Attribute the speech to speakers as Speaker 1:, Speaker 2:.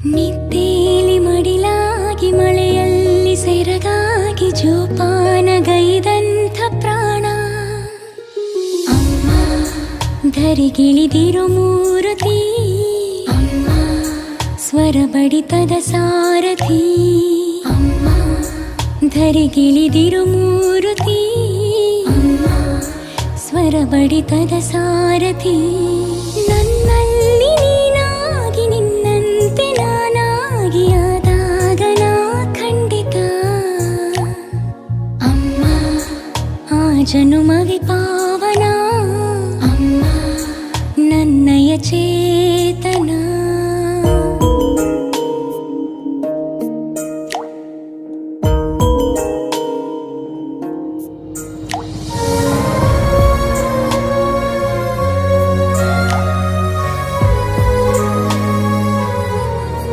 Speaker 1: ನಿದ್ದೇಲಿ ಮಡಿಲಾಗಿ ಮಳೆಯಲ್ಲಿ ಸೆರಗಾಗಿ ಜೋಪಾನಗೈದಂಥ ಪ್ರಾಣ ಅಮ್ಮ ಧರಿಗಿಳಿದಿರೋ ಮೂರುತಿ ಅಮ್ಮ ಸ್ವರ ಬಡಿತದ ಸಾರಥಿ ಅಮ್ಮ ಧರಿಗಿಳಿದಿರೋ ಮೂರುತಿ ಅಮ್ಮ ಸ್ವರ ಬಡಿತದ ಸಾರಥಿ ನನ್ನಲ್ಲಿ ನೀನಾಗಿ ನಿನ್ನಂತೆ ನಾನಾಗಿ ಆದಾಗ ನಾ ಖಂಡಿತ ಅಮ್ಮ ಆ ಜನುಮವಿ